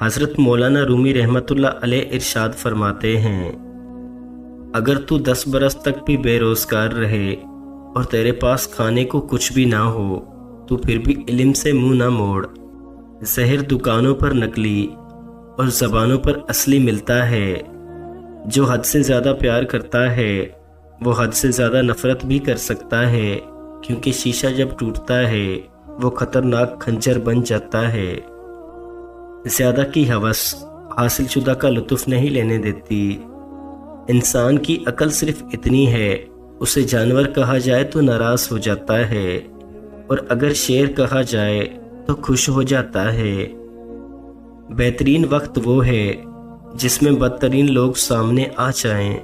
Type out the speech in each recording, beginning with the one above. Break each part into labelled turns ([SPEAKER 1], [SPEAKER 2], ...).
[SPEAKER 1] حضرت مولانا رومی رحمۃ اللہ علیہ ارشاد فرماتے ہیں، اگر تو 10 برس تک بھی بے روزگار رہے اور تیرے پاس کھانے کو کچھ بھی نہ ہو تو پھر بھی علم سے منہ نہ موڑ۔ زہر دکانوں پر نقلی اور زبانوں پر اصلی ملتا ہے۔ جو حد سے زیادہ پیار کرتا ہے وہ حد سے زیادہ نفرت بھی کر سکتا ہے، کیونکہ شیشہ جب ٹوٹتا ہے وہ خطرناک خنجر بن جاتا ہے۔ زیادہ کی ہوس حاصل شدہ کا لطف نہیں لینے دیتی۔ انسان کی عقل صرف اتنی ہے، اسے جانور کہا جائے تو ناراض ہو جاتا ہے، اور اگر شیر کہا جائے تو خوش ہو جاتا ہے۔ بہترین وقت وہ ہے جس میں بدترین لوگ سامنے آ جائیں۔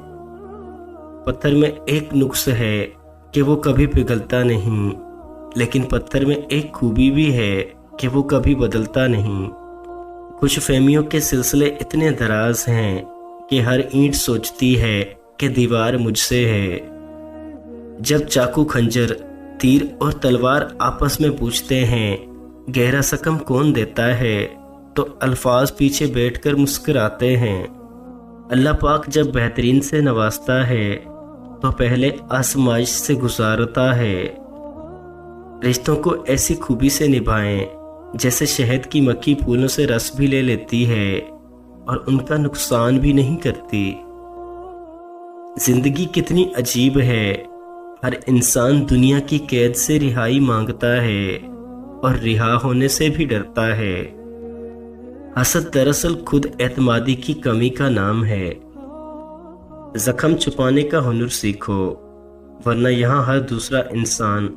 [SPEAKER 1] پتھر میں ایک نقص ہے کہ وہ کبھی پگھلتا نہیں، لیکن پتھر میں ایک خوبی بھی ہے کہ وہ کبھی بدلتا نہیں۔ خوش فہمیوں کے سلسلے اتنے دراز ہیں کہ ہر اینٹ سوچتی ہے کہ دیوار مجھ سے ہے۔ جب چاقو خنجر، تیر اور تلوار آپس میں پوچھتے ہیں گہرا زخم کون دیتا ہے، تو الفاظ پیچھے بیٹھ کر مسکراتے ہیں۔ اللہ پاک جب بہترین سے نوازتا ہے تو پہلے آزمائش سے گزارتا ہے۔ رشتوں کو ایسی خوبی سے نبھائیں جیسے شہد کی مکھی پھولوں سے رس بھی لے لیتی ہے اور ان کا نقصان بھی نہیں کرتی۔ زندگی کتنی عجیب ہے، ہر انسان دنیا کی قید سے رہائی مانگتا ہے اور رہا ہونے سے بھی ڈرتا ہے۔ حسد دراصل خود اعتمادی کی کمی کا نام ہے۔ زخم چھپانے کا ہنر سیکھو، ورنہ یہاں ہر دوسرا انسان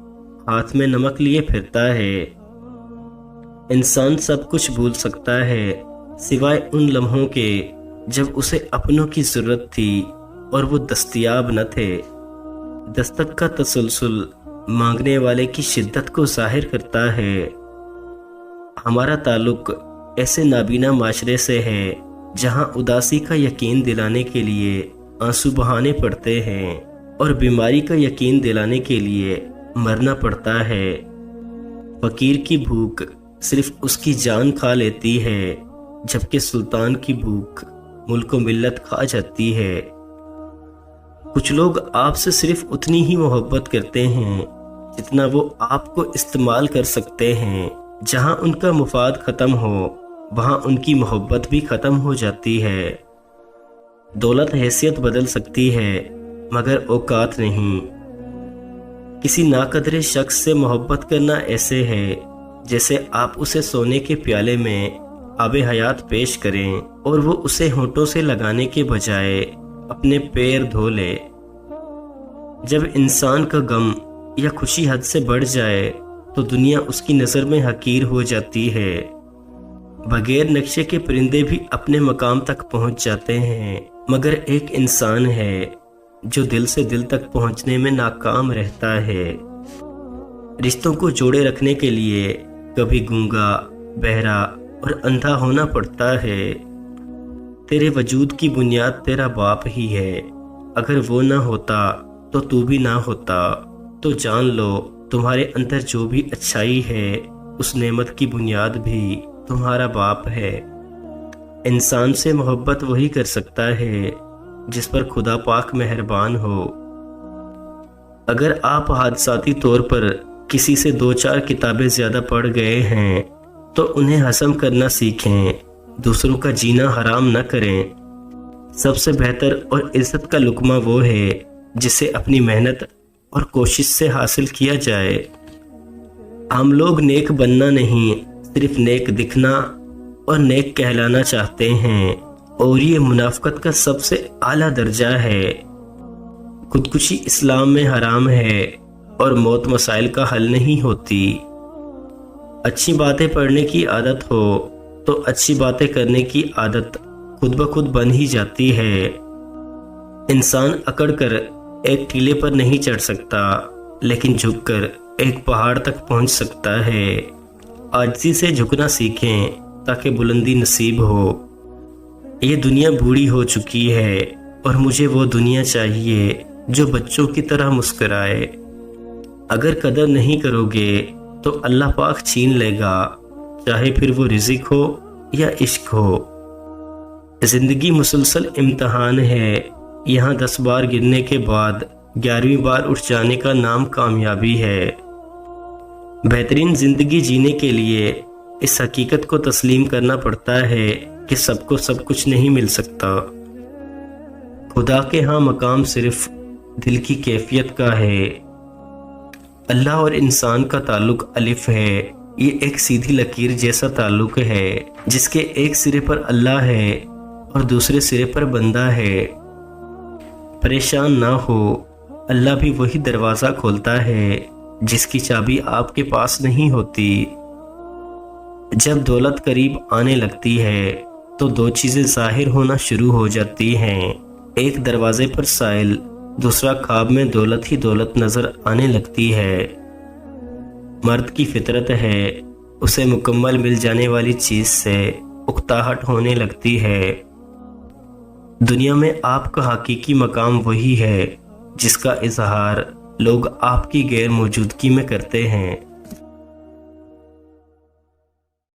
[SPEAKER 1] ہاتھ میں نمک لیے پھرتا ہے۔ انسان سب کچھ بھول سکتا ہے سوائے ان لمحوں کے جب اسے اپنوں کی ضرورت تھی اور وہ دستیاب نہ تھے۔ دستک کا تسلسل مانگنے والے کی شدت کو ظاہر کرتا ہے۔ ہمارا تعلق ایسے نابینا معاشرے سے ہے جہاں اداسی کا یقین دلانے کے لیے آنسو بہانے پڑتے ہیں اور بیماری کا یقین دلانے کے لیے مرنا پڑتا ہے۔ فقیر کی بھوک صرف اس کی جان کھا لیتی ہے، جبکہ سلطان کی بھوک ملک و ملت کھا جاتی ہے۔ کچھ لوگ آپ سے صرف اتنی ہی محبت کرتے ہیں جتنا وہ آپ کو استعمال کر سکتے ہیں۔ جہاں ان کا مفاد ختم ہو وہاں ان کی محبت بھی ختم ہو جاتی ہے۔ دولت حیثیت بدل سکتی ہے مگر اوقات نہیں۔ کسی ناقدر شخص سے محبت کرنا ایسے ہے جیسے آپ اسے سونے کے پیالے میں آب حیات پیش کریں اور وہ اسے ہونٹوں سے لگانے کے بجائے اپنے پیر دھو لے۔ جب انسان کا غم یا خوشی حد سے بڑھ جائے تو دنیا اس کی نظر میں حقیر ہو جاتی ہے۔ بغیر نقشے کے پرندے بھی اپنے مقام تک پہنچ جاتے ہیں، مگر ایک انسان ہے جو دل سے دل تک پہنچنے میں ناکام رہتا ہے۔ رشتوں کو جوڑے رکھنے کے لیے کبھی گونگا، بہرا اور اندھا ہونا پڑتا ہے۔ تیرے وجود کی بنیاد تیرا باپ ہی ہے، اگر وہ نہ ہوتا تو تو بھی نہ ہوتا۔ تو جان لو تمہارے اندر جو بھی اچھائی ہے اس نعمت کی بنیاد بھی تمہارا باپ ہے۔ انسان سے محبت وہی کر سکتا ہے جس پر خدا پاک مہربان ہو۔ اگر آپ حادثاتی طور پر کسی سے 2-4 کتابیں زیادہ پڑھ گئے ہیں تو انہیں ہضم کرنا سیکھیں، دوسروں کا جینا حرام نہ کریں۔ سب سے بہتر اور عزت کا لقمہ وہ ہے جسے اپنی محنت اور کوشش سے حاصل کیا جائے۔ ہم لوگ نیک بننا نہیں، صرف نیک دکھنا اور نیک کہلانا چاہتے ہیں، اور یہ منافقت کا سب سے اعلیٰ درجہ ہے۔ خودکشی اسلام میں حرام ہے اور موت مسائل کا حل نہیں ہوتی۔ اچھی باتیں پڑھنے کی عادت ہو تو اچھی باتیں کرنے کی عادت خود بخود بن ہی جاتی ہے۔ انسان اکڑ کر ایک ٹیلے پر نہیں چڑھ سکتا، لیکن جھک کر ایک پہاڑ تک پہنچ سکتا ہے۔ عاجزی سے جھکنا سیکھیں تاکہ بلندی نصیب ہو۔ یہ دنیا بوڑھی ہو چکی ہے اور مجھے وہ دنیا چاہیے جو بچوں کی طرح مسکرائے۔ اگر قدر نہیں کرو گے تو اللہ پاک چھین لے گا، چاہے پھر وہ رزق ہو یا عشق ہو۔ زندگی مسلسل امتحان ہے، یہاں 10 بار گرنے کے بعد 11ویں بار اٹھ جانے کا نام کامیابی ہے۔ بہترین زندگی جینے کے لیے اس حقیقت کو تسلیم کرنا پڑتا ہے کہ سب کو سب کچھ نہیں مل سکتا۔ خدا کے ہاں مقام صرف دل کی کیفیت کا ہے۔ اللہ اور انسان کا تعلق الف ہے، یہ ایک سیدھی لکیر جیسا تعلق ہے جس کے ایک سرے پر اللہ ہے اور دوسرے سرے پر بندہ ہے۔ پریشان نہ ہو، اللہ بھی وہی دروازہ کھولتا ہے جس کی چابی آپ کے پاس نہیں ہوتی۔ جب دولت قریب آنے لگتی ہے تو 2 چیزیں ظاہر ہونا شروع ہو جاتی ہیں، ایک دروازے پر سائل، دوسرا خواب میں دولت ہی دولت نظر آنے لگتی ہے۔ مرد کی فطرت ہے، اسے مکمل مل جانے والی چیز سے اکتاہٹ ہونے لگتی ہے۔ دنیا میں آپ کا حقیقی مقام وہی ہے جس کا اظہار لوگ آپ کی غیر موجودگی میں کرتے ہیں۔